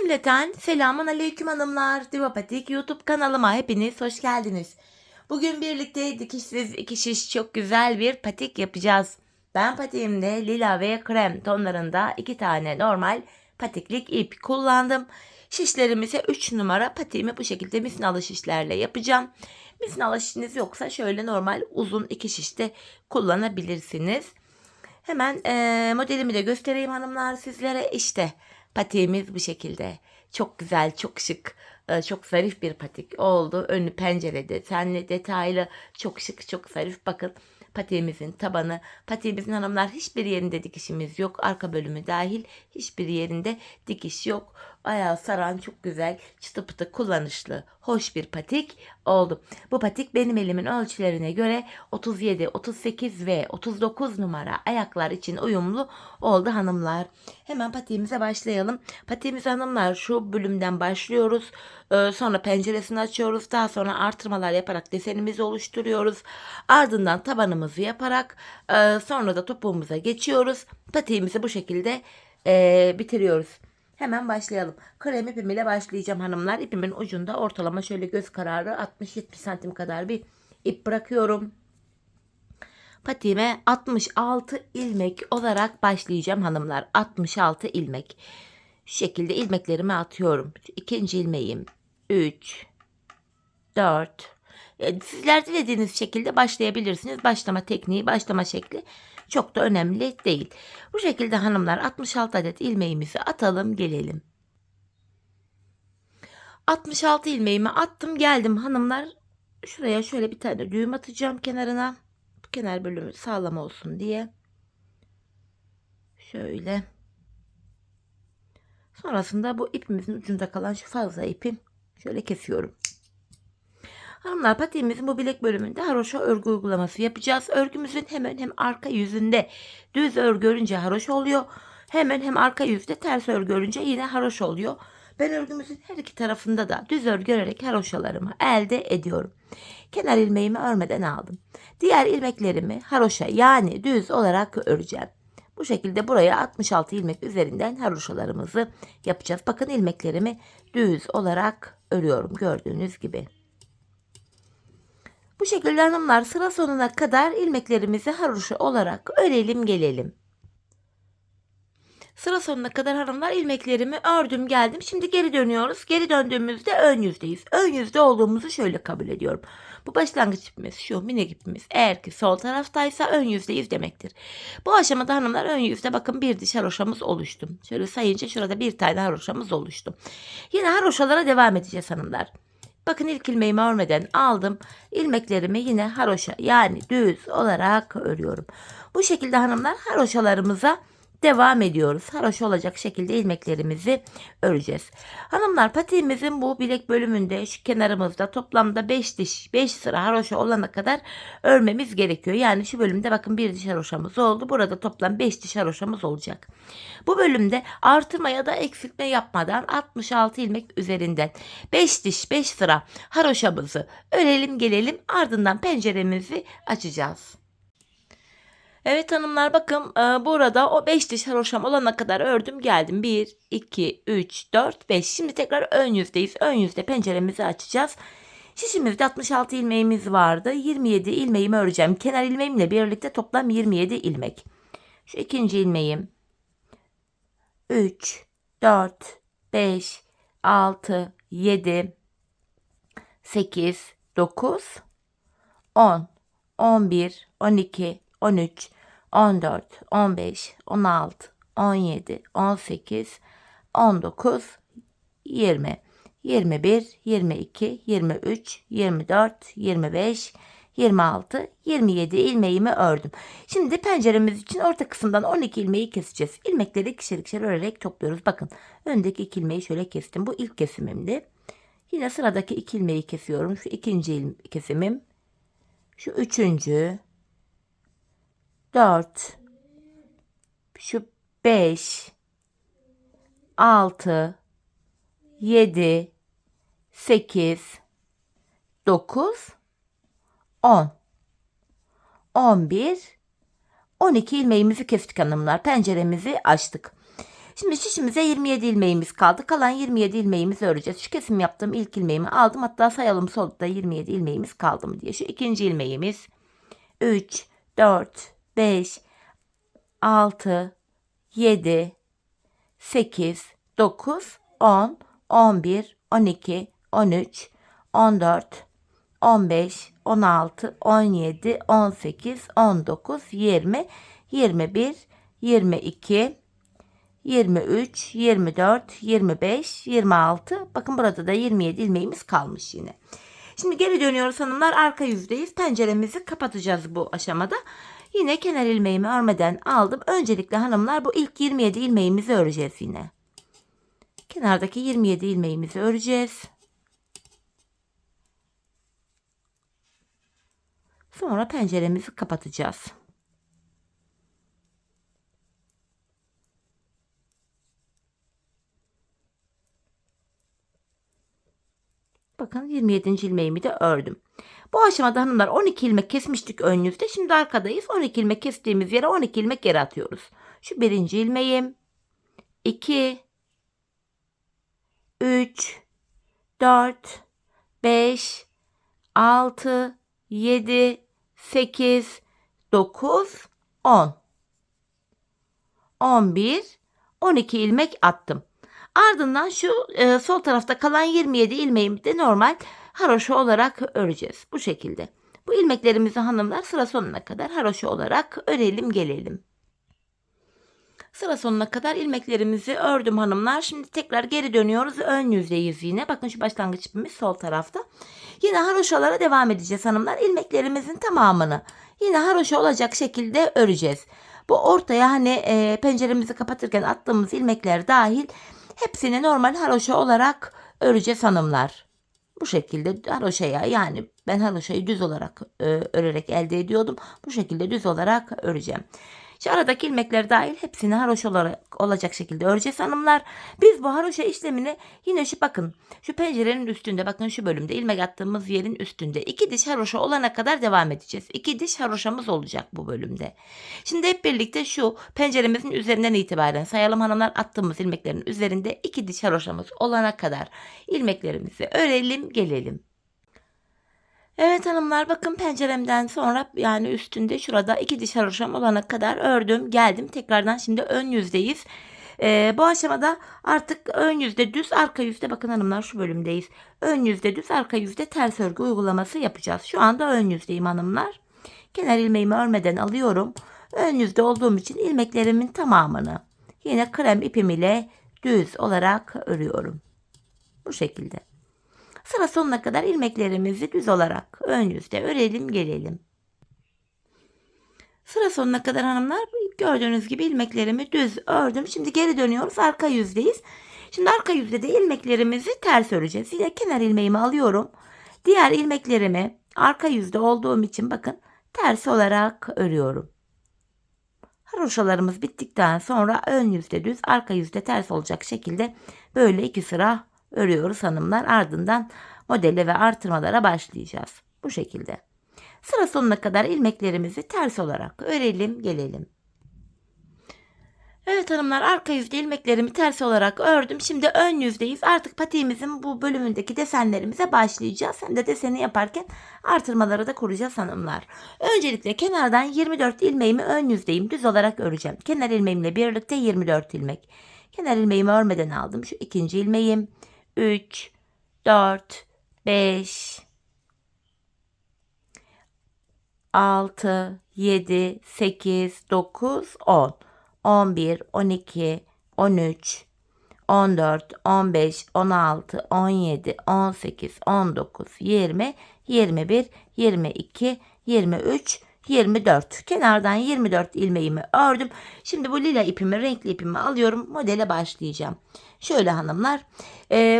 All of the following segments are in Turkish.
Cümleten selamun aleyküm hanımlar. Divapatik YouTube kanalıma hepiniz hoş geldiniz. Bugün birlikte dikişsiz iki şiş çok güzel bir patik yapacağız. Ben patiğimde lila ve krem tonlarında 2 tane normal patiklik ip kullandım. Şişlerimi ise 3 numara patiğimi bu şekilde misinalı şişlerle yapacağım. Misinalı şişiniz yoksa şöyle normal uzun 2 şiş de kullanabilirsiniz. Hemen modelimi de göstereyim hanımlar sizlere. İşte patiğimiz bu şekilde. Çok güzel, çok şık, çok zarif bir patik oldu. Önü pencere desenli, detaylı, çok şık, çok zarif. Bakın patiğimizin tabanı. Patiğimizin hanımlar hiçbir yerinde dikişimiz yok. Arka bölümü dahil hiçbir yerinde dikiş yok. Ayağı saran çok güzel, çıtı pıtı kullanışlı, hoş bir patik oldu. Bu patik benim elimin ölçülerine göre 37, 38 ve 39 numara ayaklar için uyumlu oldu hanımlar. Hemen patiğimize başlayalım. Patiğimize hanımlar şu bölümden başlıyoruz. Sonra penceresini açıyoruz. Daha sonra artırmalar yaparak desenimizi oluşturuyoruz. Ardından tabanımızı yaparak sonra da topuğumuza geçiyoruz. Patiğimizi bu şekilde bitiriyoruz. Hemen başlayalım. Krem ipim ile başlayacağım hanımlar. İpimin ucunda ortalama şöyle göz kararı 60-70 santim kadar bir ip bırakıyorum. Patiğime 66 ilmek olarak başlayacağım hanımlar. 66 ilmek. Şu şekilde ilmeklerimi atıyorum. İkinci ilmeğim 3, 4. Sizler dilediğiniz şekilde başlayabilirsiniz. Başlama tekniği, başlama şekli çok da önemli değil. Bu şekilde hanımlar 66 adet ilmeğimizi atalım gelelim. 66 ilmeğimi attım geldim hanımlar. Şuraya şöyle bir tane düğüm atacağım kenarına. Bu kenar bölümü sağlam olsun diye. Şöyle. Sonrasında bu ipimizin ucunda kalan şu fazla ipi şöyle kesiyorum. Hanımlar patiğimizin bu bilek bölümünde haroşa örgü uygulaması yapacağız. Örgümüzün hem arka yüzünde düz örgü örünce haroşa oluyor. Hem arka yüzde ters örgü örünce yine haroşa oluyor. Ben örgümüzün her iki tarafında da düz örgü örerek haroşalarımı elde ediyorum. Kenar ilmeğimi örmeden aldım. Diğer ilmeklerimi haroşa yani düz olarak öreceğim. Bu şekilde buraya 66 ilmek üzerinden haroşalarımızı yapacağız. Bakın ilmeklerimi düz olarak örüyorum gördüğünüz gibi. Bu şekilde hanımlar sıra sonuna kadar ilmeklerimizi haroşa olarak örelim gelelim. Sıra sonuna kadar hanımlar ilmeklerimi ördüm geldim. Şimdi geri dönüyoruz. Geri döndüğümüzde ön yüzdeyiz. Ön yüzde olduğumuzu şöyle kabul ediyorum. Bu başlangıç ipimiz şu minik ipimiz eğer ki sol taraftaysa ön yüzdeyiz demektir. Bu aşamada hanımlar ön yüzde bakın bir diş haroşamız oluştu. Şöyle sayınca şurada bir tane haroşamız oluştu. Yine haroşalara devam edeceğiz hanımlar. Bakın ilk ilmeğimi örmeden aldım. İlmeklerimi yine haroşa yani düz olarak örüyorum. Bu şekilde hanımlar haroşalarımıza devam ediyoruz. Haroşa olacak şekilde ilmeklerimizi öreceğiz. Hanımlar patiğimizin bu bilek bölümünde şu kenarımızda toplamda 5 diş 5 sıra haroşa olana kadar örmemiz gerekiyor. Yani şu bölümde bakın bir diş haroşamız oldu. Burada toplam 5 diş haroşamız olacak. Bu bölümde artırma ya da eksiltme yapmadan 66 ilmek üzerinden 5 diş 5 sıra haroşamızı örelim gelelim, ardından penceremizi açacağız. Evet hanımlar bakın burada o 5 diş haroşam olana kadar ördüm geldim. 1, 2, 3, 4, 5. Şimdi tekrar ön yüzdeyiz. Ön yüzde penceremizi açacağız. Şişimizde 66 ilmeğimiz vardı. 27 ilmeğimi öreceğim. Kenar ilmeğimle birlikte toplam 27 ilmek. Şu ikinci ilmeğim. 3, 4, 5, 6, 7, 8, 9, 10, 11, 12, 13, 14, 15, 16, 17, 18, 19, 20, 21, 22, 23, 24, 25, 26, 27 ilmeğimi ördüm. Şimdi penceremiz için orta kısımdan 12 ilmeği keseceğiz. İlmekleri ikişer ikişer örerek topluyoruz. Bakın öndeki 2 ilmeği şöyle kestim. Bu ilk kesimimdi. Yine sıradaki 2 ilmeği kesiyorum. Şu ikinci kesimim. Şu üçüncü. 4. Şu 5. 6. 7. 8. 9. 10. 11. 12 ilmeğimizi kestik hanımlar. Penceremizi açtık. Şimdi şişimize 27 ilmeğimiz kaldı. Kalan 27 ilmeğimizi öreceğiz. Şu kesim yaptığım ilk ilmeğimi aldım. Hatta sayalım solda 27 ilmeğimiz kaldı mı diye. Şu ikinci ilmeğimiz 3, 4, 5, 6, 7, 8, 9, 10, 11, 12, 13, 14, 15, 16, 17, 18, 19, 20, 21, 22, 23, 24, 25, 26. Bakın burada da 27 ilmeğimiz kalmış yine. Şimdi geri dönüyoruz hanımlar. Arka yüzdeyiz. Penceremizi kapatacağız bu aşamada. Yine kenar ilmeğimi örmeden aldım. Öncelikle hanımlar bu ilk 27 ilmeğimizi öreceğiz yine. Kenardaki 27 ilmeğimizi öreceğiz. Sonra penceremizi kapatacağız. Bakın 27. ilmeğimi de ördüm. Bu aşamada hanımlar 12 ilmek kesmiştik ön yüzde. Şimdi arkadayız. 12 ilmek kestiğimiz yere 12 ilmek geri atıyoruz. Şu birinci ilmeğim. 2, 3, 4, 5, 6, 7, 8, 9, 10. 11, 12 ilmek attım. Ardından şu sol tarafta kalan 27 ilmeğimi de normal haroşa olarak öreceğiz. Bu şekilde. Bu ilmeklerimizi hanımlar sıra sonuna kadar haroşa olarak örelim gelelim. Sıra sonuna kadar ilmeklerimizi ördüm hanımlar. Şimdi tekrar geri dönüyoruz. Ön yüzdeyiz yine. Bakın şu başlangıç ipimiz sol tarafta. Yine haroşalara devam edeceğiz hanımlar. İlmeklerimizin tamamını yine haroşa olacak şekilde öreceğiz. Bu ortaya hani penceremizi kapatırken attığımız ilmekler dahil hepsini normal haroşa olarak öreceğiz hanımlar. Bu şekilde haroşaya, yani ben haroşayı düz olarak örerek elde ediyordum. Bu şekilde düz olarak öreceğim. Şu aradaki ilmekler dahil hepsini haroşa olarak olacak şekilde öreceğiz hanımlar. Biz bu haroşa işlemini yine şu bakın şu pencerenin üstünde, bakın şu bölümde ilmek attığımız yerin üstünde 2 diş haroşa olana kadar devam edeceğiz. 2 diş haroşamız olacak bu bölümde. Şimdi hep birlikte şu penceremizin üzerinden itibaren sayalım hanımlar, attığımız ilmeklerin üzerinde 2 diş haroşamız olana kadar ilmeklerimizi örelim gelelim. Evet hanımlar, bakın penceremden sonra yani üstünde şurada 2 diş haroşam olana kadar ördüm geldim. Tekrardan şimdi ön yüzdeyiz. Bu aşamada artık ön yüzde düz, arka yüzde, bakın hanımlar şu bölümdeyiz. Ön yüzde düz, arka yüzde ters örgü uygulaması yapacağız. Şu anda ön yüzdeyim hanımlar. Kenar ilmeğimi örmeden alıyorum. Ön yüzde olduğum için ilmeklerimin tamamını yine krem ipim ile düz olarak örüyorum. Bu şekilde. Sıra sonuna kadar ilmeklerimizi düz olarak ön yüzde örelim gelelim. Sıra sonuna kadar hanımlar gördüğünüz gibi ilmeklerimi düz ördüm. Şimdi geri dönüyoruz, arka yüzdeyiz. Şimdi arka yüzde de ilmeklerimizi ters öreceğiz. Yine kenar ilmeğimi alıyorum. Diğer ilmeklerimi arka yüzde olduğum için bakın ters olarak örüyorum. Haroşalarımız bittikten sonra ön yüzde düz, arka yüzde ters olacak şekilde böyle 2 sıra örüyoruz hanımlar. Ardından modele ve artırmalara başlayacağız. Bu şekilde. Sıra sonuna kadar ilmeklerimizi ters olarak örelim gelelim. Evet hanımlar, arka yüzde ilmeklerimi ters olarak ördüm. Şimdi ön yüzdeyiz. Artık patiğimizin bu bölümündeki desenlerimize başlayacağız. Hem de deseni yaparken artırmaları da kuracağız hanımlar. Öncelikle kenardan 24 ilmeğimi ön yüzdeyim düz olarak öreceğim. Kenar ilmeğimle birlikte 24 ilmek. Kenar ilmeğimi örmeden aldım. Şu ikinci ilmeğim. 3, 4, 5, 6, 7, 8, 9, 10, 11, 12, 13, 14, 15, 16, 17, 18, 19, 20, 21, 22, 23, 24. Kenardan 24 ilmeğimi ördüm. Şimdi bu lila ipimi, renkli ipimi alıyorum. Modele başlayacağım. Şöyle hanımlar.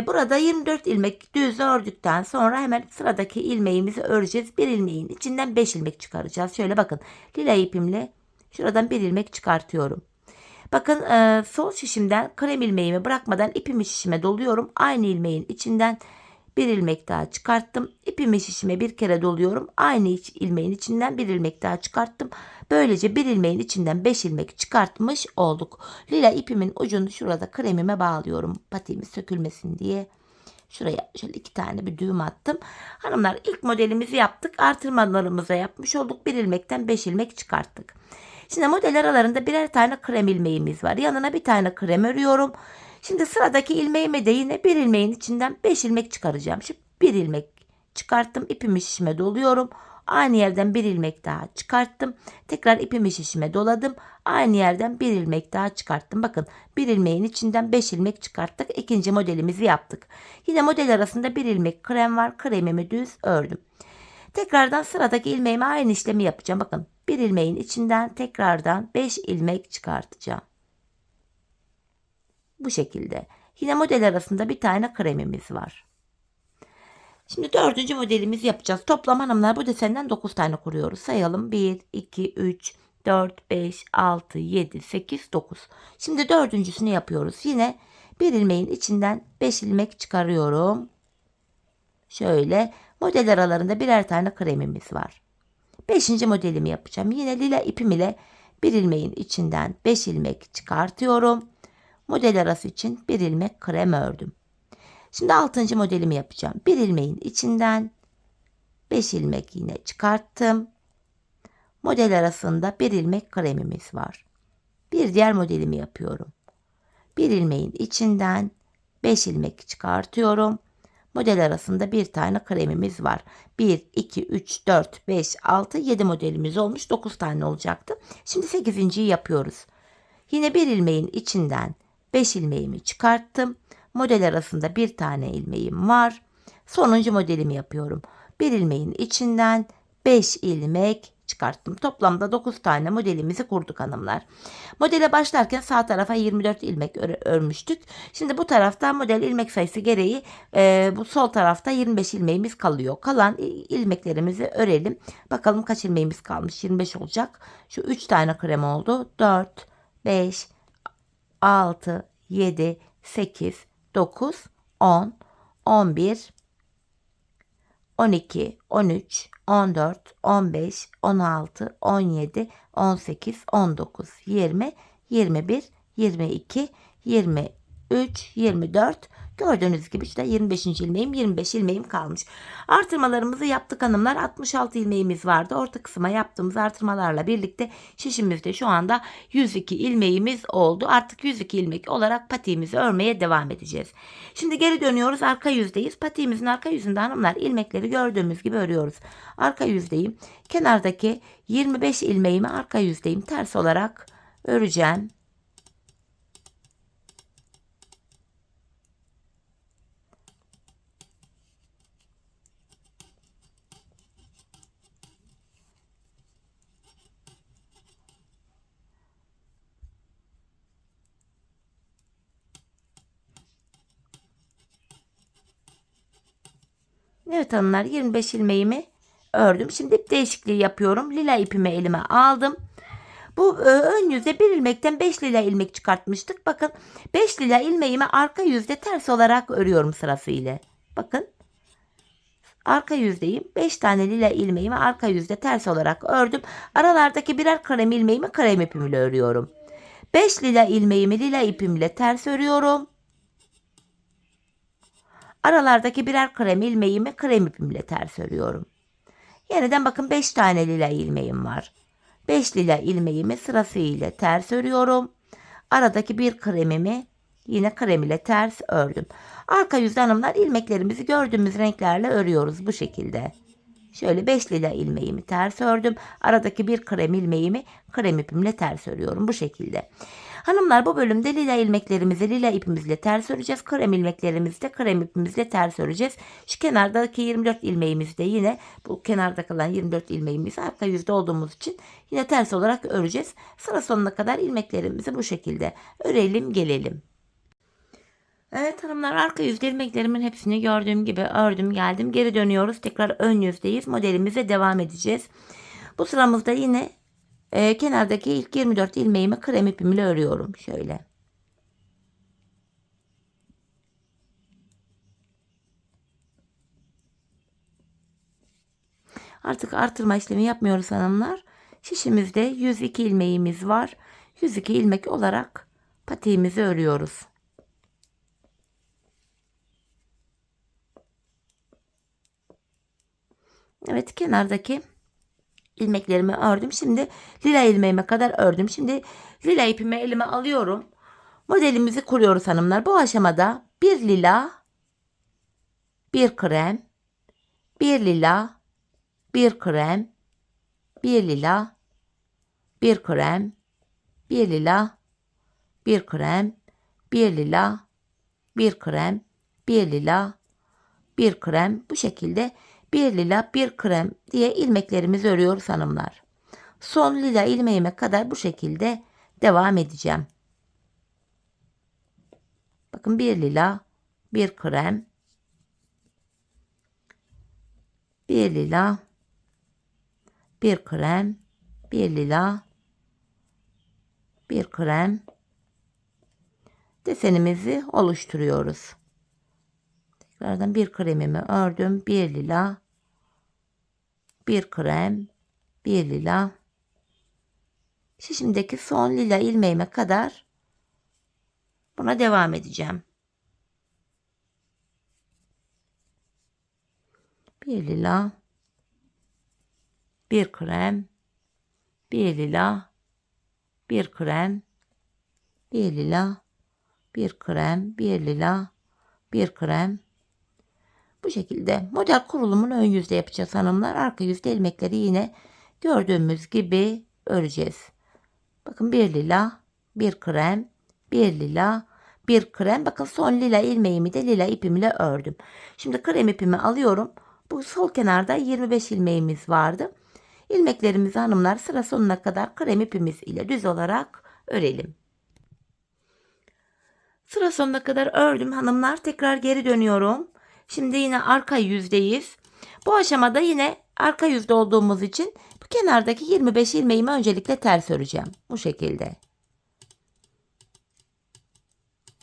Burada 24 ilmek düz ördükten sonra hemen sıradaki ilmeğimizi öreceğiz. Bir ilmeğin içinden 5 ilmek çıkaracağız. Şöyle bakın. Lila ipimle şuradan bir ilmek çıkartıyorum. Bakın sol şişimden krem ilmeğimi bırakmadan ipimi şişime doluyorum. Aynı ilmeğin içinden bir ilmek daha çıkarttım. İpimi şişime bir kere doluyorum. Aynı ilmeğin içinden bir ilmek daha çıkarttım. Böylece bir ilmeğin içinden 5 ilmek çıkartmış olduk. Lila ipimin ucunu şurada kremime bağlıyorum. Patiğimiz sökülmesin diye. Şuraya şöyle 2 tane bir düğüm attım. Hanımlar, ilk modelimizi yaptık. Artırmalarımızı yapmış olduk. Bir ilmekten 5 ilmek çıkarttık. Şimdi model aralarında birer tane krem ilmeğimiz var. Yanına bir tane krem örüyorum. Şimdi sıradaki ilmeğime de yine bir ilmeğin içinden 5 ilmek çıkaracağım. Şimdi bir ilmek çıkarttım. İpimi şişime doluyorum. Aynı yerden bir ilmek daha çıkarttım. Tekrar ipimi şişime doladım. Aynı yerden bir ilmek daha çıkarttım. Bakın, bir ilmeğin içinden 5 ilmek çıkarttık. İkinci modelimizi yaptık. Yine model arasında bir ilmek krem var. Kremimi düz ördüm. Tekrardan sıradaki ilmeğime aynı işlemi yapacağım. Bakın, bir ilmeğin içinden tekrardan 5 ilmek çıkartacağım. Bu şekilde. Yine model arasında bir tane kremimiz var. Şimdi dördüncü modelimizi yapacağız. Toplam hanımlar bu desenden 9 tane kuruyoruz. Sayalım. 1, 2, 3, 4, 5, 6, 7, 8, 9. Şimdi dördüncüsünü yapıyoruz. Yine bir ilmeğin içinden 5 ilmek çıkarıyorum. Şöyle model aralarında birer tane kremimiz var. 5. modelimi yapacağım. Yine lila ipim ile bir ilmeğin içinden 5 ilmek çıkartıyorum. Model arası için bir ilmek krem ördüm. Şimdi 6. modelimi yapacağım. Bir ilmeğin içinden 5 ilmek yine çıkarttım. Model arasında bir ilmek kremimiz var. Bir diğer modelimi yapıyorum. Bir ilmeğin içinden 5 ilmek çıkartıyorum. Model arasında bir tane kremimiz var. 1, 2, 3, 4, 5, 6, 7 modelimiz olmuş. 9 tane olacaktı. Şimdi 8.'yi yapıyoruz. Yine bir ilmeğin içinden 5 ilmeğimi çıkarttım. Model arasında bir tane ilmeğim var. Sonuncu modelimi yapıyorum. Bir ilmeğin içinden 5 ilmek çıkarttım. Toplamda 9 tane modelimizi kurduk hanımlar. Modele başlarken sağ tarafa 24 ilmek örmüştük. Şimdi bu tarafta model ilmek sayısı gereği bu sol tarafta 25 ilmeğimiz kalıyor. Kalan ilmeklerimizi örelim. Bakalım kaç ilmeğimiz kalmış. 25 olacak. Şu 3 tane krem oldu. 4, 5, 6, 7, 8, 9, 10, 11, 12, 13, 14, 15, 16, 17, 18, 19, 20, 21, 22, 23, 24. Gördüğünüz gibi işte 25. ilmeğim, 25 ilmeğim kalmış. Artırmalarımızı yaptık hanımlar. 66 ilmeğimiz vardı. Orta kısma yaptığımız artırmalarla birlikte şişimizde şu anda 102 ilmeğimiz oldu. Artık 102 ilmek olarak patiğimizi örmeye devam edeceğiz. Şimdi geri dönüyoruz. Arka yüzdeyiz. Patiğimizin arka yüzünde hanımlar ilmekleri gördüğümüz gibi örüyoruz. Arka yüzdeyim. Kenardaki 25 ilmeğimi arka yüzdeyim ters olarak öreceğim. Evet hanımlar, 25 ilmeğimi ördüm. Şimdi ip değişikliği yapıyorum. Lila ipimi elime aldım. Bu ön yüzde bir ilmekten 5 lila ilmek çıkartmıştık. Bakın 5 lila ilmeğimi arka yüzde ters olarak örüyorum sırasıyla. Bakın arka yüzdeyim. 5 tane lila ilmeğimi arka yüzde ters olarak ördüm. Aralardaki birer krem ilmeğimi krem ipimle örüyorum. 5 lila ilmeğimi lila ipimle ters örüyorum. Aralardaki birer krem ilmeğimi krem ipimle ters örüyorum. Yeniden bakın 5 tane lila ilmeğim var. 5 lila ilmeğimi sırasıyla ters örüyorum. Aradaki bir kremimi yine krem ile ters ördüm. Arka yüzde hanımlar ilmeklerimizi gördüğümüz renklerle örüyoruz bu şekilde. Şöyle 5 lila ilmeğimi ters ördüm. Aradaki bir krem ilmeğimi krem ipimle ters örüyorum bu şekilde. Hanımlar, bu bölümde lila ilmeklerimizi lila ipimizle ters öreceğiz. Krem ilmeklerimizi de krem ipimizle ters öreceğiz. Şu kenardaki 24 ilmeğimizi de yine bu kenarda kalan 24 ilmeğimizi arka yüzde olduğumuz için yine ters olarak öreceğiz. Sıra sonuna kadar ilmeklerimizi bu şekilde örelim gelelim. Evet hanımlar, arka yüzde ilmeklerimin hepsini gördüğüm gibi ördüm geldim. Geri dönüyoruz. Tekrar ön yüzdeyiz. Modelimize devam edeceğiz. Bu sıramızda yine kenardaki ilk 24 ilmeğimi krem ipimle örüyorum. Şöyle. Artık artırma işlemi yapmıyoruz hanımlar. Şişimizde 102 ilmeğimiz var. 102 ilmek olarak patiğimizi örüyoruz. Evet, kenardaki ilmeklerimi ördüm. Şimdi lila ilmeğime kadar ördüm. Şimdi lila ipimi elime alıyorum. Modelimizi kuruyoruz hanımlar. Bu aşamada bir lila, bir krem, bir lila, bir krem, bir lila, bir krem, bir lila, bir krem, bir lila, bir krem, bir lila, bir krem. Bu şekilde bir lila, bir krem diye ilmeklerimizi örüyoruz hanımlar. Son lila ilmeğime kadar bu şekilde devam edeceğim. Bakın bir lila, bir krem, bir lila, bir krem, bir lila, bir krem desenimizi oluşturuyoruz. Tekrardan bir kremimi ördüm. Bir lila, bir krem, bir lila. Şişimdeki son lila ilmeğime kadar buna devam edeceğim. Bir lila, bir krem, bir lila, bir krem, bir lila, bir krem, bir lila, bir krem. Bu şekilde model kurulumunu ön yüzde yapacağız hanımlar. Arka yüzde ilmekleri yine gördüğümüz gibi öreceğiz. Bakın bir lila, bir krem, bir lila, bir krem. Bakın son lila ilmeğimi de lila ipimle ördüm. Şimdi krem ipimi alıyorum. Bu sol kenarda 25 ilmeğimiz vardı. İlmeklerimizi hanımlar sıra sonuna kadar krem ipimiz ile düz olarak örelim. Sıra sonuna kadar ördüm hanımlar. Tekrar geri dönüyorum. Şimdi yine arka yüzdeyiz. Bu aşamada yine arka yüzde olduğumuz için bu kenardaki 25 ilmeğimi öncelikle ters öreceğim. Bu şekilde.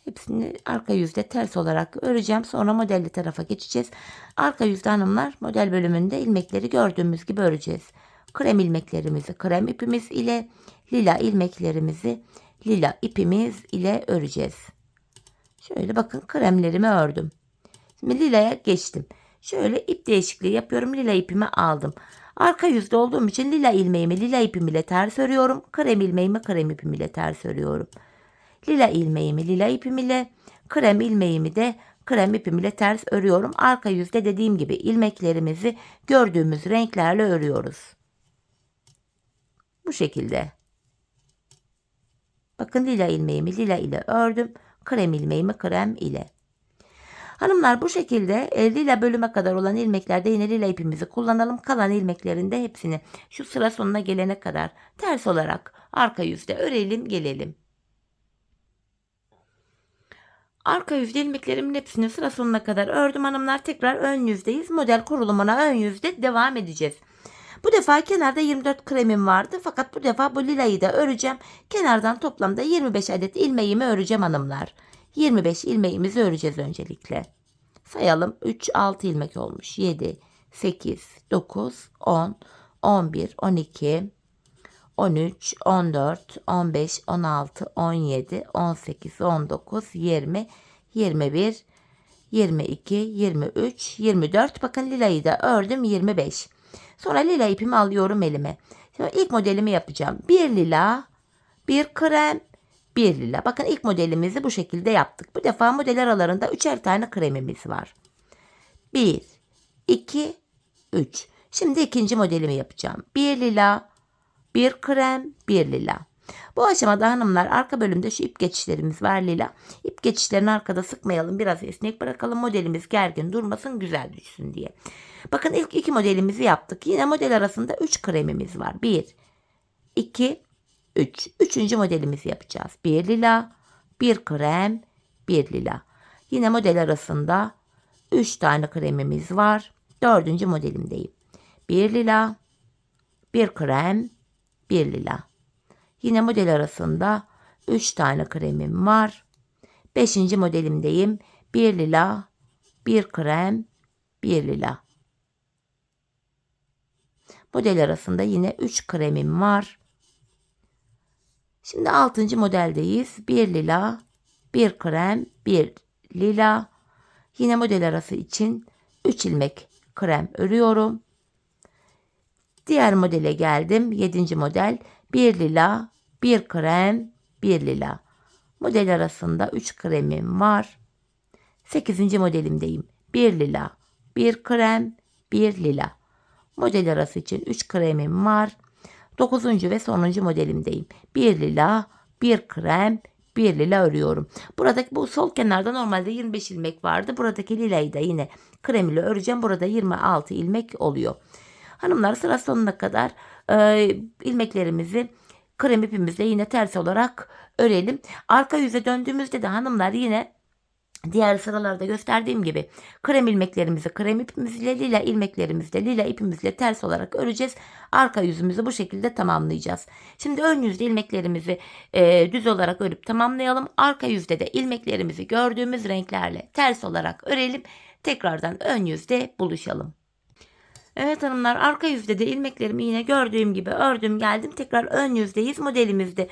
Hepsini arka yüzde ters olarak öreceğim. Sonra modelli tarafa geçeceğiz. Arka yüzde hanımlar model bölümünde ilmekleri gördüğümüz gibi öreceğiz. Krem ilmeklerimizi krem ipimiz ile, lila ilmeklerimizi lila ipimiz ile öreceğiz. Şöyle bakın kremlerimi ördüm. Şimdi lilaya geçtim. Şöyle ip değişikliği yapıyorum. Lila ipimi aldım. Arka yüzde olduğum için lila ilmeğimi lila ipim ile ters örüyorum. Krem ilmeğimi krem ipim ile ters örüyorum. Lila ilmeğimi lila ipim ile, krem ilmeğimi de krem ipim ile ters örüyorum. Arka yüzde dediğim gibi ilmeklerimizi gördüğümüz renklerle örüyoruz. Bu şekilde. Bakın lila ilmeğimi lila ile ördüm. Krem ilmeğimi krem ile. Hanımlar bu şekilde lila bölüme kadar olan ilmeklerde yine lila ipimizi kullanalım. Kalan ilmeklerin de hepsini şu sıra sonuna gelene kadar ters olarak arka yüzde örelim gelelim. Arka yüzde ilmeklerimin hepsini sıra sonuna kadar ördüm hanımlar. Tekrar ön yüzdeyiz. Model kurulumuna ön yüzde devam edeceğiz. Bu defa kenarda 24 kremim vardı. Fakat bu defa bu lilayı da öreceğim. Kenardan toplamda 25 adet ilmeğimi öreceğim hanımlar. 25 ilmeğimizi öreceğiz öncelikle. Sayalım. 3, 6 ilmek olmuş. 7, 8, 9, 10, 11, 12, 13, 14, 15, 16, 17, 18, 19, 20, 21, 22, 23, 24. Bakın lilayı da ördüm 25. Sonra lila ipimi alıyorum elime. Şimdi ilk modelimi yapacağım. Bir lila, bir krem, bir lila. Bakın ilk modelimizi bu şekilde yaptık. Bu defa model aralarında 3'er tane kremimiz var. 1, 2, 3. Şimdi ikinci modelimi yapacağım. Bir lila, bir krem, bir lila. Bu aşamada hanımlar arka bölümde şu ip geçişlerimiz var lila. İp geçişlerini arkada sıkmayalım. Biraz esnek bırakalım. Modelimiz gergin durmasın, güzel düşsün diye. Bakın ilk iki modelimizi yaptık. Yine model arasında 3 kremimiz var. 1, 2, 3. Üçüncü modelimizi yapacağız. Bir lila, bir krem, bir lila. Yine model arasında 3 tane kremimiz var. Dördüncü modelimdeyim. Bir lila, bir krem, bir lila. Yine model arasında 3 tane kremim var. 5. modelimdeyim. Bir lila, bir krem, bir lila. Model arasında yine 3 kremim var. Şimdi 6. modeldeyiz. 1 lila, 1 krem, 1 lila. Yine model arası için 3 ilmek krem örüyorum. Diğer modele geldim. 7. model. 1 lila, 1 krem, 1 lila. Model arasında 3 kremim var. 8. modelimdeyim. 1 lila, 1 krem, 1 lila. Model arası için 3 kremim var. 9. ve sonuncu modelimdeyim. 1 lila, 1 krem, 1 lila örüyorum. Buradaki bu sol kenarda normalde 25 ilmek vardı. Buradaki lilayı da yine krem ile öreceğim. Burada 26 ilmek oluyor. Hanımlar, sıra sonuna kadar ilmeklerimizi krem ipimizle yine ters olarak örelim. Arka yüze döndüğümüzde de hanımlar yine diğer sıralarda gösterdiğim gibi krem ilmeklerimizi krem ipimizle, lila ilmeklerimizle lila ipimizle ters olarak öreceğiz. Arka yüzümüzü bu şekilde tamamlayacağız. Şimdi ön yüzde ilmeklerimizi düz olarak örüp tamamlayalım. Arka yüzde de ilmeklerimizi gördüğümüz renklerle ters olarak örelim. Tekrardan ön yüzde buluşalım. Evet hanımlar, arka yüzde de ilmeklerimi yine gördüğüm gibi ördüm geldim. Tekrar ön yüzdeyiz. Modelimizde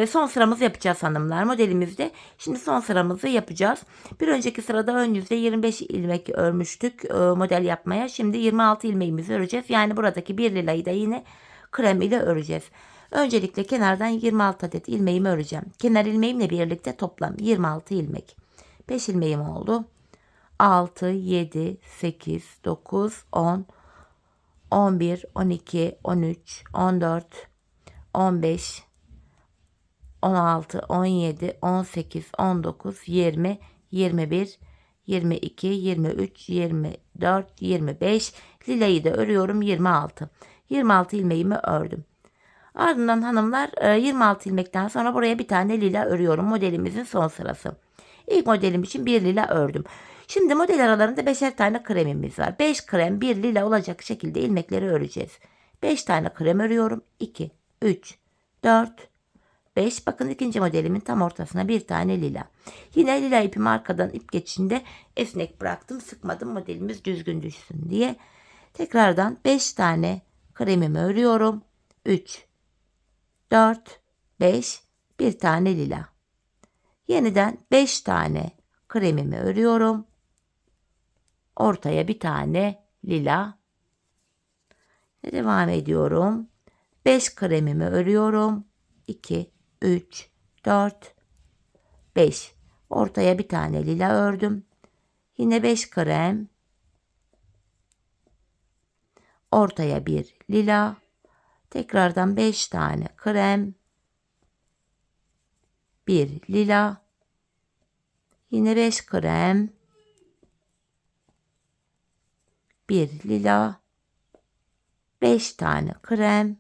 son sıramızı yapacağız hanımlar. Modelimizde şimdi son sıramızı yapacağız. Bir önceki sırada ön yüzde 25 ilmek örmüştük model yapmaya. Şimdi 26 ilmeğimizi öreceğiz. Yani buradaki 1 lilayı da yine krem ile öreceğiz. Öncelikle kenardan 26 adet ilmeğimi öreceğim. Kenar ilmeğimle birlikte toplam 26 ilmek. 5 ilmeğim oldu. 6, 7, 8, 9, 10, 11, 12, 13, 14, 15, 16, 17, 18, 19, 20, 21, 22, 23, 24, 25. Lilayı da örüyorum 26. 26 ilmeğimi ördüm. Ardından hanımlar 26 ilmekten sonra buraya bir tane lila örüyorum. Modelimizin son sırası. İlk modelim için 1 lila ördüm. Şimdi model aralarında 5'er tane kremimiz var. 5 krem 1 lila olacak şekilde ilmekleri öreceğiz. 5 tane krem örüyorum. 2, 3, 4, 5. Bakın ikinci modelimin tam ortasına bir tane lila. Yine lila ipimi arkadan ip geçişinde esnek bıraktım. Sıkmadım, modelimiz düzgün düşsün diye. Tekrardan 5 tane kremimi örüyorum. 3, 4, 5. Bir tane lila. Yeniden 5 tane kremimi örüyorum. Ortaya bir tane lila. Devam ediyorum. 5 kremimi örüyorum. 2, 3, 4, 5. Ortaya bir tane lila ördüm. Yine 5 krem. Ortaya bir lila. Tekrardan 5 tane krem. Bir lila. Yine 5 krem. Bir lila. 5 tane krem.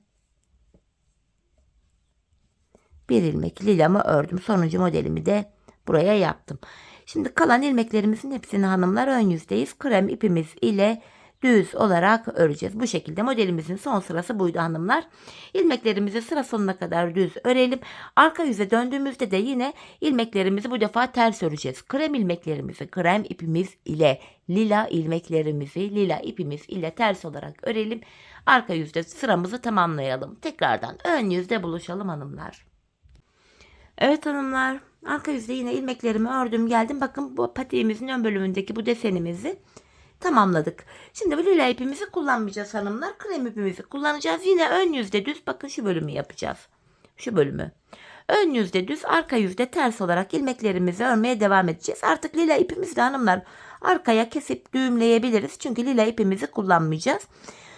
Bir ilmek lilamı ördüm. Sonuncu modelimi de buraya yaptım. Şimdi kalan ilmeklerimizin hepsini hanımlar ön yüzdeyiz. Krem ipimiz ile düz olarak öreceğiz. Bu şekilde modelimizin son sırası buydu hanımlar. İlmeklerimizi sıra sonuna kadar düz örelim. Arka yüze döndüğümüzde de yine ilmeklerimizi bu defa ters öreceğiz. Krem ilmeklerimizi krem ipimiz ile lila ilmeklerimizi lila ipimiz ile ters olarak örelim. Arka yüzde sıramızı tamamlayalım. Tekrardan ön yüzde buluşalım hanımlar. Evet hanımlar, arka yüzde yine ilmeklerimi ördüm geldim. Bakın bu patiğimizin ön bölümündeki bu desenimizi tamamladık. Şimdi bu lila ipimizi kullanmayacağız hanımlar. Krem ipimizi kullanacağız. Yine ön yüzde düz, bakın şu bölümü yapacağız. Şu bölümü. Ön yüzde düz, arka yüzde ters olarak ilmeklerimizi örmeye devam edeceğiz. Artık lila ipimizi de hanımlar arkaya kesip düğümleyebiliriz. Çünkü lila ipimizi kullanmayacağız.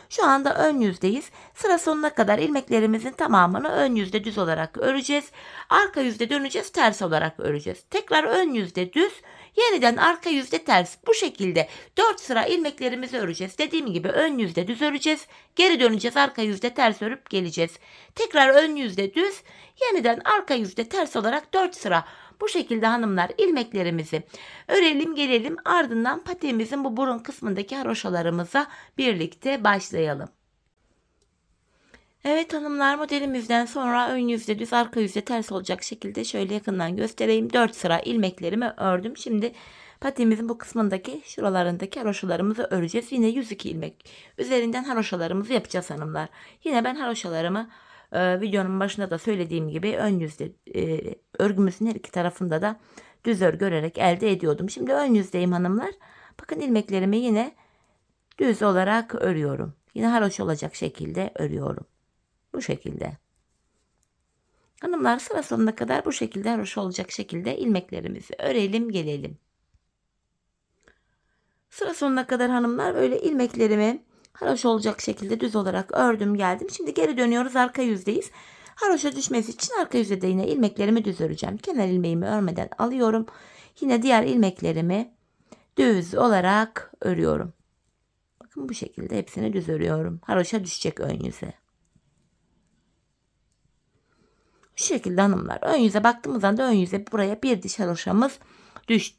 Şu anda ön yüzdeyiz. Sıra sonuna kadar ilmeklerimizin tamamını ön yüzde düz olarak öreceğiz. Arka yüzde döneceğiz, ters olarak öreceğiz. Tekrar ön yüzde düz, yeniden arka yüzde ters. Bu şekilde 4 sıra ilmeklerimizi öreceğiz. Dediğim gibi ön yüzde düz öreceğiz. Geri döneceğiz, arka yüzde ters örüp geleceğiz. Tekrar ön yüzde düz, yeniden arka yüzde ters olarak 4 sıra. Bu şekilde hanımlar ilmeklerimizi örelim gelelim, ardından patiğimizin bu burun kısmındaki haroşalarımıza birlikte başlayalım. Evet hanımlar, modelimizden sonra ön yüzde düz, arka yüzde ters olacak şekilde şöyle yakından göstereyim. 4 sıra ilmeklerimi ördüm. Şimdi patiğimizin bu kısmındaki şuralarındaki haroşalarımızı öreceğiz. Yine 102 ilmek üzerinden haroşalarımızı yapacağız hanımlar. Yine ben haroşalarımı videonun başında da söylediğim gibi ön yüzde örgümüzün her iki tarafında da düz örgü örerek elde ediyordum. Şimdi ön yüzdeyim hanımlar. Bakın ilmeklerimi yine düz olarak örüyorum. Yine haroşa olacak şekilde örüyorum. Bu şekilde. Hanımlar, sıra sonuna kadar bu şekilde haroşa olacak şekilde ilmeklerimizi örelim gelelim. Sıra sonuna kadar hanımlar böyle ilmeklerimi haroşa olacak şekilde düz olarak ördüm geldim. Şimdi geri dönüyoruz, arka yüzdeyiz. Haroşa düşmesi için arka yüzde yine ilmeklerimi düz öreceğim. Kenar ilmeğimi örmeden alıyorum. Yine diğer ilmeklerimi düz olarak örüyorum. Bakın bu şekilde hepsini düz örüyorum. Haroşa düşecek ön yüze. Şu şekilde hanımlar, ön yüze baktığımız anda ön yüze buraya bir diş haroşamız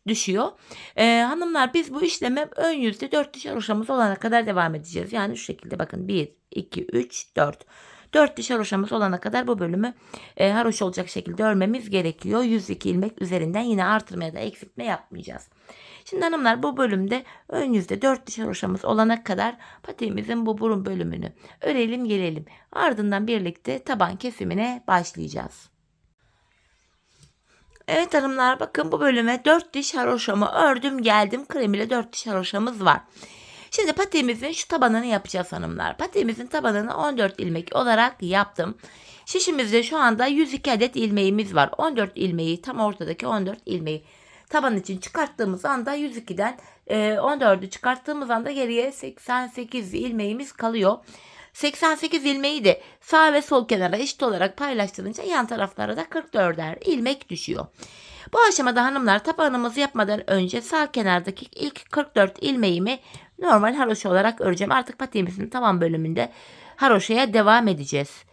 düşüyor. Hanımlar, biz bu işleme ön yüzde 4 diş haroşamız olana kadar devam edeceğiz. Yani şu şekilde bakın 1, 2, 3, 4. 4 diş haroşamız olana kadar bu bölümü haroşa olacak şekilde örmemiz gerekiyor. 102 ilmek üzerinden yine artırmaya da eksiltme yapmayacağız. Şimdi hanımlar, bu bölümde ön yüzde 4 diş haroşamız olana kadar patiğimizin bu burun bölümünü örelim gelelim. Ardından birlikte taban kesimine başlayacağız. Evet hanımlar, bakın bu bölüme 4 diş haroşamı ördüm geldim. Krem ile 4 diş haroşamız var. Şimdi patiğimizin şu tabanını yapacağız hanımlar. Patiğimizin tabanını 14 ilmek olarak yaptım. Şişimizde şu anda 102 adet ilmeğimiz var. 14 ilmeği, tam ortadaki 14 ilmeği taban için çıkarttığımız anda 102'den 14'ü çıkarttığımız anda geriye 88 ilmeğimiz kalıyor. 88 ilmeği de sağ ve sol kenara eşit olarak paylaştırınca yan taraflara da 44'er ilmek düşüyor. Bu aşamada hanımlar, tabanımızı yapmadan önce sağ kenardaki ilk 44 ilmeğimi normal haroşa olarak öreceğim. Artık patiğimizin taban bölümünde haroşaya devam edeceğiz.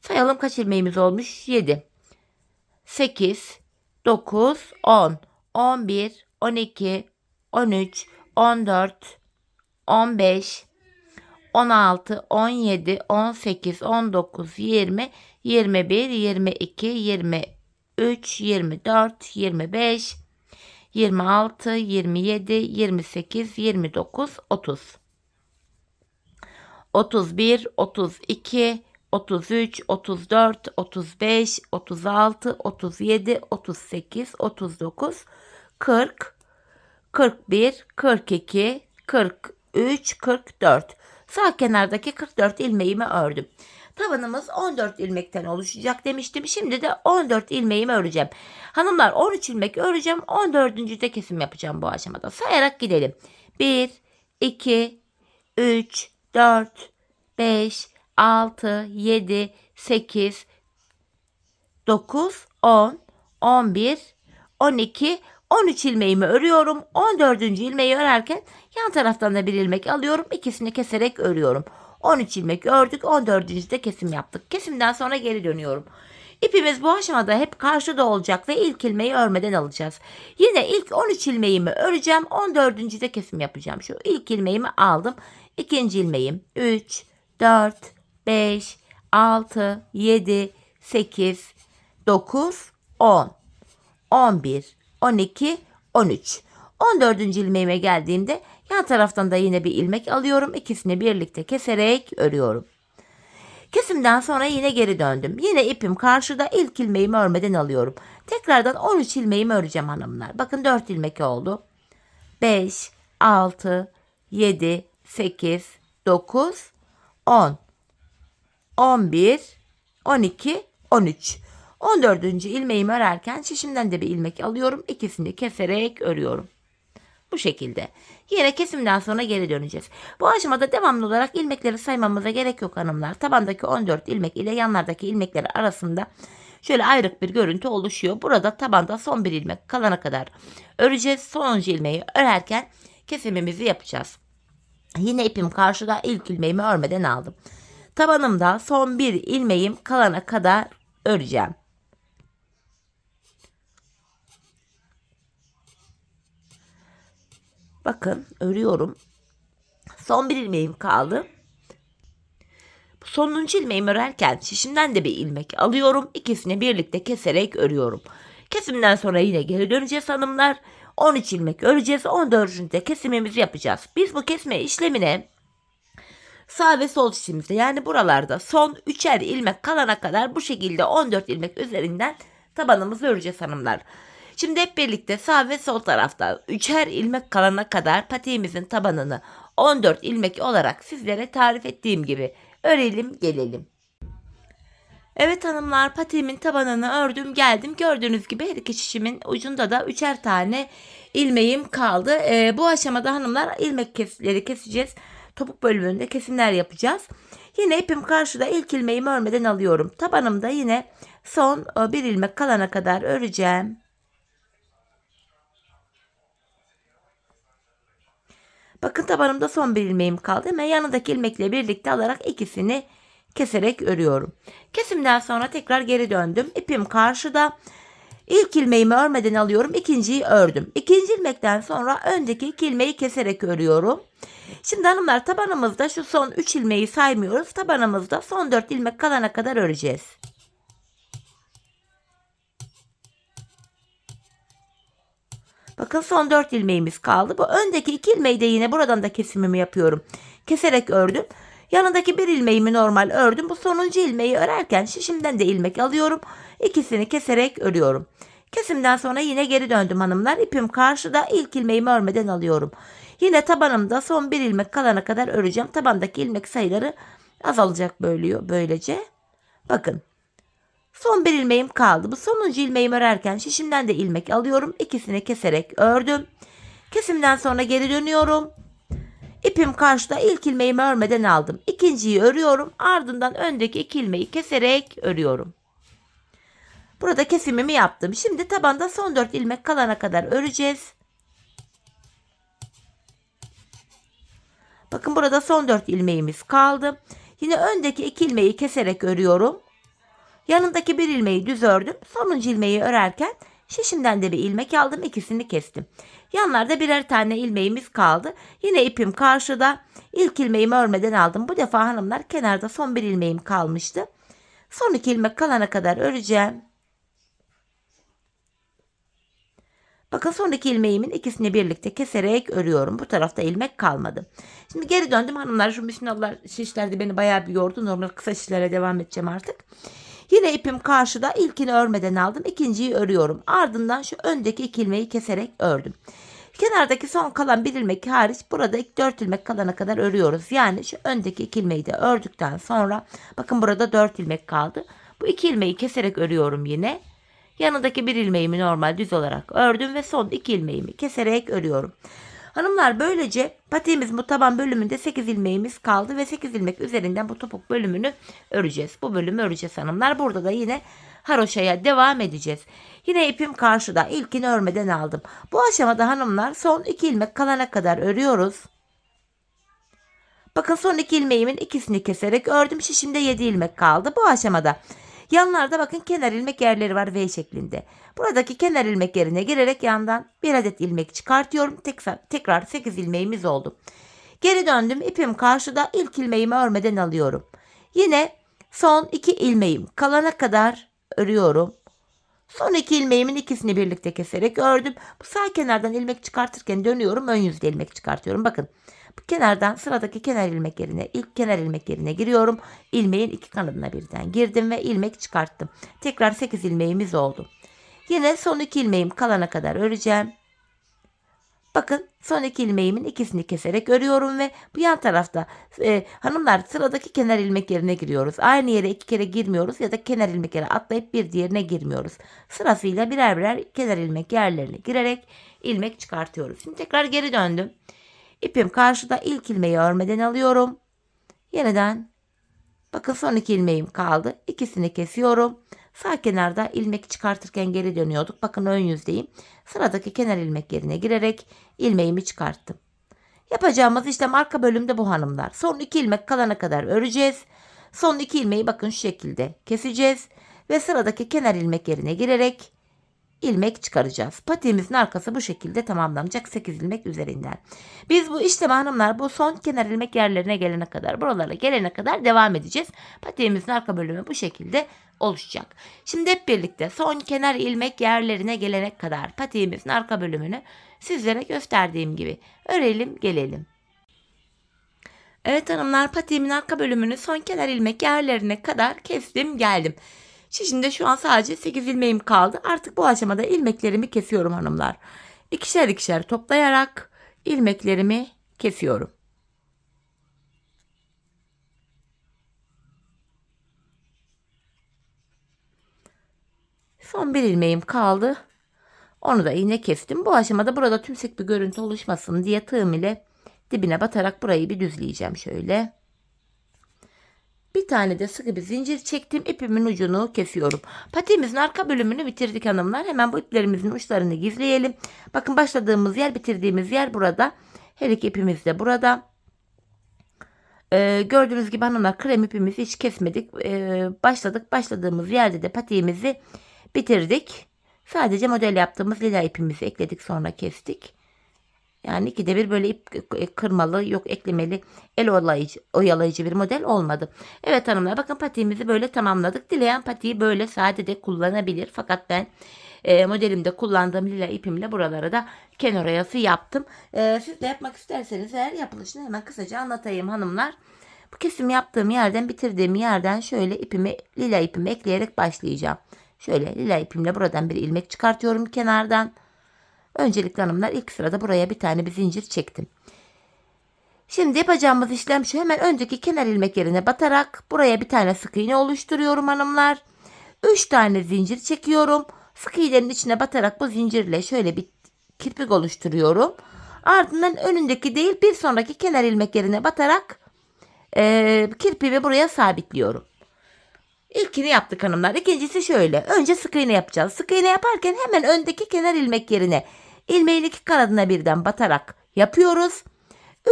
Sayalım kaç ilmeğimiz olmuş? 7, 8, 9, 10, 11, 12, 13, 14, 15, 16, 17, 18, 19, 20, 21, 22, 23, 24, 25, 26, 27, 28, 29, 30, 31, 32, 33, 34, 35, 36, 37, 38, 39, 40, 41, 42, 43, 44. Sağ kenardaki 44 ilmeğimi ördüm. Tabanımız 14 ilmekten oluşacak demiştim. Şimdi de 14 ilmeğimi öreceğim. Hanımlar, 13 ilmek öreceğim. 14. de kesim yapacağım bu aşamada. Sayarak gidelim. 1, 2, 3, 4, 5, 6, 7, 8, 9, 10, 11, 12, 13 ilmeğimi örüyorum. 14. ilmeği örerken yan taraftan da bir ilmek alıyorum. İkisini keserek örüyorum. 13 ilmek ördük. 14. de kesim yaptık. Kesimden sonra geri dönüyorum. İpimiz bu aşamada hep karşıda olacak ve ilk ilmeği örmeden alacağız. Yine ilk 13 ilmeğimi öreceğim. 14. de kesim yapacağım. Şu ilk ilmeğimi aldım. İkinci ilmeğim 3, 4, 5, 6, 7, 8, 9, 10, 11, 12, 13. 14. ilmeğime geldiğimde yan taraftan da yine bir ilmek alıyorum. İkisini birlikte keserek örüyorum. Kesimden sonra yine geri döndüm. Yine ipim karşıda, ilk ilmeğimi örmeden alıyorum. Tekrardan 13 ilmeğimi öreceğim hanımlar. Bakın 4 ilmek oldu. 5, 6, 7, 8, 9, 10, 11, 12, 13. 14. ilmeğimi örerken şişimden de bir ilmek alıyorum. İkisini keserek örüyorum. Bu şekilde. Yine kesimden sonra geri döneceğiz. Bu aşamada devamlı olarak ilmekleri saymamıza gerek yok hanımlar. Tabandaki 14 ilmek ile yanlardaki ilmekler arasında şöyle ayrık bir görüntü oluşuyor. Burada tabanda son bir ilmek kalana kadar öreceğiz. Sonuncu ilmeği örerken kesimimizi yapacağız. Yine ipim karşıda, ilk ilmeğimi örmeden aldım. Tabanımda son bir ilmeğim kalana kadar öreceğim. Bakın örüyorum. Son bir ilmeğim kaldı. Bu sonuncu ilmeğimi örerken şişimden de bir ilmek alıyorum. İkisini birlikte keserek örüyorum. Kesimden sonra yine geri döneceğiz hanımlar. 13 ilmek öreceğiz. 14. kesimimizi yapacağız. Biz bu kesme işlemine sağ ve sol şişimizde, yani buralarda son 3'er ilmek kalana kadar bu şekilde 14 ilmek üzerinden tabanımızı öreceğiz hanımlar. Şimdi hep birlikte sağ ve sol tarafta 3'er ilmek kalana kadar patiğimizin tabanını 14 ilmek olarak sizlere tarif ettiğim gibi örelim gelelim. Evet hanımlar, patiğimin tabanını ördüm geldim. Gördüğünüz gibi her iki şişimin ucunda da 3'er tane ilmeğim kaldı. Bu aşamada hanımlar ilmek kesleri keseceğiz. Topuk bölümünde kesimler yapacağız. Yine ipim karşıda, ilk ilmeğimi örmeden alıyorum. Tabanımda yine son bir ilmek kalana kadar öreceğim. Bakın tabanımda son bir ilmeğim kaldı. Hemen yanındaki ilmekle birlikte alarak ikisini keserek örüyorum. Kesimden sonra tekrar geri döndüm. İpim karşıda. İlk ilmeğimi örmeden alıyorum. İkinciyi ördüm. İkinci ilmekten sonra öndeki iki ilmeği keserek örüyorum. Şimdi hanımlar, tabanımızda şu son 3 ilmeği saymıyoruz. Tabanımızda son 4 ilmek kalana kadar öreceğiz. Bakın son 4 ilmeğimiz kaldı. Bu öndeki 2 ilmeği de yine buradan da kesimimi yapıyorum. Keserek ördüm. Yanındaki bir ilmeğimi normal ördüm. Bu sonuncu ilmeği örerken şişimden de ilmek alıyorum. İkisini keserek örüyorum. Kesimden sonra yine geri döndüm hanımlar. İpim karşıda, ilk ilmeğimi örmeden alıyorum. Yine tabanımda son bir ilmek kalana kadar öreceğim. Tabandaki ilmek sayıları azalacak böylece. Bakın. Son bir ilmeğim kaldı. Bu sonuncu ilmeğimi örerken şişimden de ilmek alıyorum. İkisini keserek ördüm. Kesimden sonra geri dönüyorum. İpim karşıda, ilk ilmeğimi örmeden aldım. İkinciyi örüyorum. Ardından öndeki iki ilmeği keserek örüyorum. Burada kesimimi yaptım. Şimdi tabanda son 4 ilmek kalana kadar öreceğiz. Bakın burada son 4 ilmeğimiz kaldı. Yine öndeki 2 ilmeği keserek örüyorum. Yanındaki bir ilmeği düz ördüm. Sonuncu ilmeği örerken şişimden de bir ilmek aldım. İkisini kestim. Yanlarda birer tane ilmeğimiz kaldı. Yine ipim karşıda. İlk ilmeğimi örmeden aldım. Bu defa hanımlar kenarda son bir ilmeğim kalmıştı. Son 2 ilmek kalana kadar öreceğim. Bakın son 2 ilmeğimin ikisini birlikte keserek örüyorum. Bu tarafta ilmek kalmadı. Şimdi geri döndüm hanımlar. Şu bismillah şişlerde beni bayağı bir yordu. Normal kısa şişlere devam edeceğim artık. Yine ipim karşıda, ilkini örmeden aldım. İkinciyi örüyorum. Ardından şu öndeki 2 ilmeği keserek ördüm. Kenardaki son kalan bir ilmek hariç burada 4 ilmek kalana kadar örüyoruz. Yani şu öndeki 2 ilmeği de ördükten sonra bakın burada 4 ilmek kaldı. Bu 2 ilmeği keserek örüyorum yine. Yanındaki bir ilmeğimi normal düz olarak ördüm ve son 2 ilmeğimi keserek örüyorum. Hanımlar, böylece patiğimiz bu taban bölümünde 8 ilmeğimiz kaldı ve 8 ilmek üzerinden bu topuk bölümünü öreceğiz. Bu bölümü öreceğiz hanımlar. Burada da yine haroşaya devam edeceğiz. Yine ipim karşıda, ilkini örmeden aldım. Bu aşamada hanımlar son 2 ilmek kalana kadar örüyoruz. Bakın son 2 ilmeğimin ikisini keserek ördüm. Şişimde 7 ilmek kaldı. Bu aşamada yanlarda bakın kenar ilmek yerleri var V şeklinde. Buradaki kenar ilmek yerine girerek yandan bir adet ilmek çıkartıyorum. Tekrar 8 ilmeğimiz oldu. Geri döndüm. İpim karşıda, ilk ilmeğimi örmeden alıyorum. Yine son 2 ilmeğim kalana kadar örüyorum. Son 2 ilmeğimin ikisini birlikte keserek ördüm. Bu sağ kenardan ilmek çıkartırken dönüyorum. Ön yüzde ilmek çıkartıyorum. Bakın. Bu kenardan sıradaki kenar ilmek yerine, ilk kenar ilmek yerine giriyorum. İlmeğin iki kanadına birden girdim ve ilmek çıkarttım. Tekrar 8 ilmeğimiz oldu. Yine son 2 ilmeğim kalana kadar öreceğim. Bakın son 2 ilmeğimin ikisini keserek örüyorum ve bu yan tarafta hanımlar sıradaki kenar ilmek yerine giriyoruz. Aynı yere 2 kere girmiyoruz ya da kenar ilmek yere atlayıp bir diğerine girmiyoruz. Sırasıyla birer birer kenar ilmek yerlerine girerek ilmek çıkartıyoruz. Şimdi tekrar geri döndüm. İpim karşıda, ilk ilmeği örmeden alıyorum. Yeniden bakın son 2 ilmeğim kaldı. İkisini kesiyorum. Sağ kenarda ilmek çıkartırken geri dönüyorduk. Bakın ön yüzdeyim. Sıradaki kenar ilmek yerine girerek ilmeğimi çıkarttım. Yapacağımız işlem arka bölümde bu hanımlar. Son 2 ilmek kalana kadar öreceğiz. Son 2 ilmeği bakın şu şekilde keseceğiz. Ve sıradaki kenar ilmek yerine girerek ilmek çıkaracağız. Patiğimizin arkası bu şekilde tamamlanacak 8 ilmek üzerinden. Biz bu işlemi hanımlar bu son kenar ilmek yerlerine gelene kadar, buralara gelene kadar devam edeceğiz. Patiğimizin arka bölümü bu şekilde oluşacak. Şimdi hep birlikte son kenar ilmek yerlerine gelene kadar patiğimizin arka bölümünü sizlere gösterdiğim gibi örelim gelelim. Evet hanımlar, patiğimin arka bölümünü son kenar ilmek yerlerine kadar kestim geldim. Şimdi şu an sadece 8 ilmeğim kaldı. Artık bu aşamada ilmeklerimi kesiyorum hanımlar. İkişer ikişer toplayarak ilmeklerimi kesiyorum. Son bir ilmeğim kaldı. Onu da yine kestim. Bu aşamada burada tümsek bir görüntü oluşmasın diye tığım ile dibine batarak burayı bir düzleyeceğim şöyle. Bir tane de sıkı bir zincir çektim. İpimin ucunu kesiyorum. Patiğimizin arka bölümünü bitirdik hanımlar. Hemen bu iplerimizin uçlarını gizleyelim. Bakın başladığımız yer, bitirdiğimiz yer burada. Her iki ipimiz de burada. Gördüğünüz gibi hanımlar, krem ipimizi hiç kesmedik. Başladığımız yerde de patiğimizi bitirdik. Sadece model yaptığımız lila ipimizi ekledik, sonra kestik. Yani ikide bir böyle ip kırmalı, yok eklemeli, el oyalayıcı bir model olmadı. Evet hanımlar, bakın patiğimizi böyle tamamladık. Dileyen patiği böyle sade de kullanabilir. Fakat ben modelimde kullandığım lila ipimle buralara da kenar oyası yaptım. Siz de yapmak isterseniz eğer yapılışını hemen kısaca anlatayım hanımlar. Bu kesim yaptığım yerden, bitirdiğim yerden şöyle lila ipimi ekleyerek başlayacağım. Şöyle lila ipimle buradan bir ilmek çıkartıyorum kenardan. Öncelikle hanımlar, ilk sırada buraya bir tane bir zincir çektim. Şimdi yapacağımız işlem şu: hemen önceki kenar ilmek yerine batarak buraya bir tane sık iğne oluşturuyorum hanımlar. 3 tane zincir çekiyorum. Sık iğnenin içine batarak bu zincirle şöyle bir kirpik oluşturuyorum. Ardından önündeki değil bir sonraki kenar ilmek yerine batarak kirpiği buraya sabitliyorum. İlkini yaptık hanımlar. İkincisi şöyle: önce sık iğne yapacağız. Sık iğne yaparken hemen öndeki kenar ilmek yerine ilmeğin iki kanadına birden batarak yapıyoruz.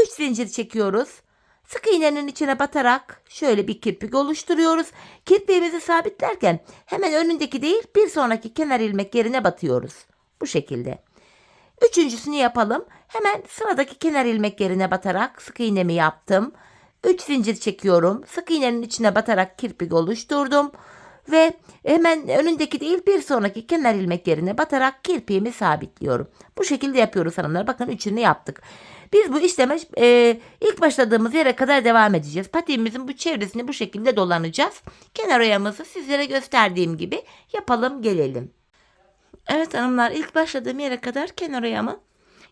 3 zincir çekiyoruz. Sık iğnenin içine batarak şöyle bir kirpik oluşturuyoruz. Kirpiğimizi sabitlerken hemen önündeki değil bir sonraki kenar ilmek yerine batıyoruz. Bu şekilde. Üçüncüsünü yapalım. Hemen sıradaki kenar ilmek yerine batarak sık iğnemi yaptım. 3 zincir çekiyorum. Sık iğnenin içine batarak kirpik oluşturdum. Ve hemen önündeki değil bir sonraki kenar ilmek yerine batarak kirpiğimi sabitliyorum. Bu şekilde yapıyoruz hanımlar. Bakın üçünü yaptık. Biz bu işleme ilk başladığımız yere kadar devam edeceğiz. Patiğimizin bu çevresini bu şekilde dolanacağız. Kenar oyamızı sizlere gösterdiğim gibi yapalım gelelim. Evet hanımlar, ilk başladığım yere kadar kenar oyamı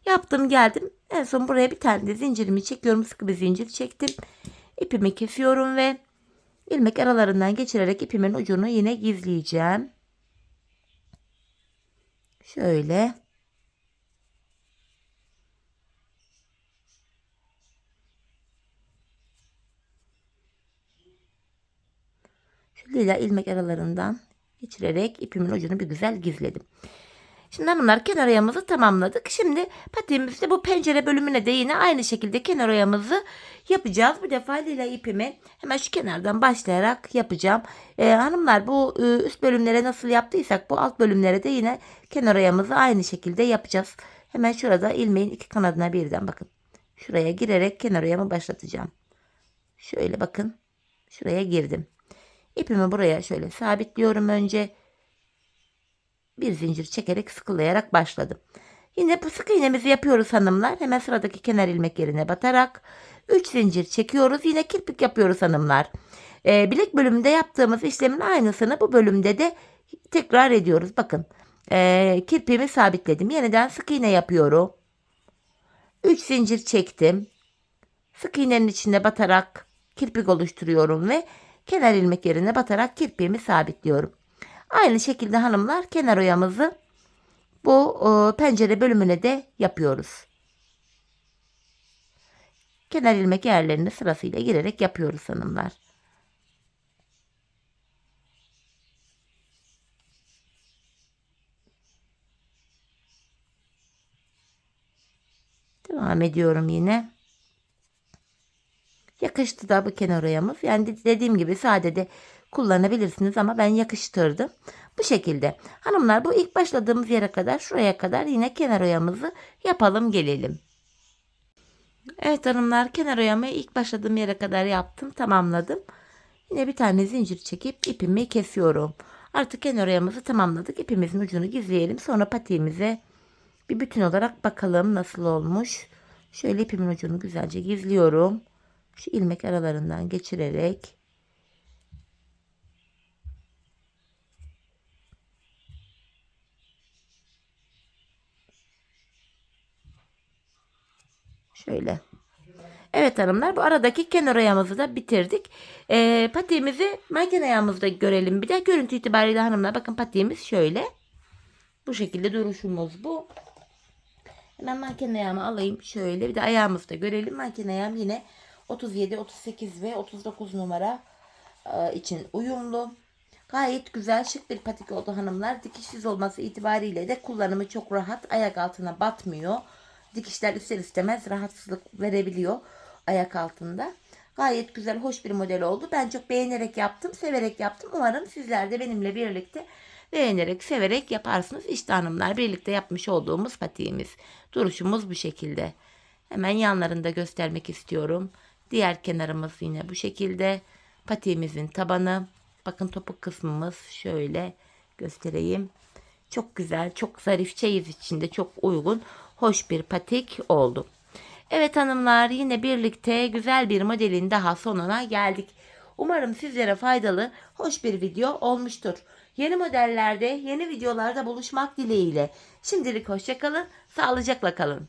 yaptım geldim. En son buraya bir tane de zincirimi çekiyorum. Sıkı bir zincir çektim. İpimi kesiyorum ve ilmek aralarından geçirerek ipimin ucunu yine gizleyeceğim. Şöyle. Şu lila ilmek aralarından geçirerek ipimin ucunu bir güzel gizledim. Şimdi hanımlar, kenar oyamızı tamamladık. Şimdi patiğimizde bu pencere bölümüne de yine aynı şekilde kenar oyamızı yapacağız. Bu defa lila ipimi hemen şu kenardan başlayarak yapacağım. Hanımlar, bu üst bölümlere nasıl yaptıysak bu alt bölümlere de yine kenar oyamızı aynı şekilde yapacağız. Hemen şurada ilmeğin iki kanadına birden bakın. Şuraya girerek kenar oyamı başlatacağım. Şöyle bakın. Şuraya girdim. İpimi buraya şöyle sabitliyorum önce. Bir zincir çekerek sıkılayarak başladım. Yine bu sık iğnemizi yapıyoruz hanımlar. Hemen sıradaki kenar ilmek yerine batarak 3 zincir çekiyoruz. Yine kirpik yapıyoruz hanımlar. Bilek bölümünde yaptığımız işlemin aynısını bu bölümde de tekrar ediyoruz. Bakın, kirpiğimi sabitledim. Yeniden sık iğne yapıyorum. 3 zincir çektim. Sık iğnenin içine batarak kirpik oluşturuyorum ve kenar ilmek yerine batarak kirpiğimi sabitliyorum. Aynı şekilde hanımlar, kenar oyamızı bu pencere bölümüne de yapıyoruz. Kenar ilmek yerlerini sırasıyla girerek yapıyoruz hanımlar. Devam ediyorum yine. Yakıştı da bu kenar oyamız. Yani dediğim gibi sade de kullanabilirsiniz ama ben yakıştırdım. Bu şekilde. Hanımlar bu ilk başladığımız yere kadar, şuraya kadar yine kenar oyamızı yapalım gelelim. Evet hanımlar, kenar oyamı ilk başladığım yere kadar yaptım, tamamladım. Yine bir tane zincir çekip ipimi kesiyorum. Artık kenar oyamızı tamamladık. İpimizin ucunu gizleyelim. Sonra patiğimize bir bütün olarak bakalım nasıl olmuş. Şöyle ipimin ucunu güzelce gizliyorum. Şu ilmek aralarından geçirerek şöyle. Evet hanımlar, bu aradaki kenar ayağımızı da bitirdik. Patiğimizi manken ayağımızda görelim bir de. Görüntü itibariyle hanımlar bakın, patiğimiz şöyle. Bu şekilde duruşumuz bu. Hemen manken ayağımı alayım şöyle. Bir de ayağımızı da görelim. Manken ayağım yine 37, 38 ve 39 numara için uyumlu. Gayet güzel, şık bir patik oldu hanımlar. Dikişsiz olması itibariyle de kullanımı çok rahat. Ayak altına batmıyor. Dikişler ister istemez rahatsızlık verebiliyor ayak altında. Gayet güzel, hoş bir model oldu. Ben çok beğenerek yaptım, severek yaptım. Umarım sizler de benimle birlikte beğenerek, severek yaparsınız. İşte hanımlar, birlikte yapmış olduğumuz patiğimiz. Duruşumuz bu şekilde. Hemen yanlarında göstermek istiyorum. Diğer kenarımız yine bu şekilde. Patiğimizin tabanı. Bakın topuk kısmımız şöyle göstereyim. Çok güzel, çok zarif, çeyiz içinde çok uygun, hoş bir patik oldu. Evet hanımlar, yine birlikte güzel bir modelin daha sonuna geldik. Umarım sizlere faydalı, hoş bir video olmuştur. Yeni modellerde, yeni videolarda buluşmak dileğiyle. Şimdilik hoşça kalın, sağlıcakla kalın.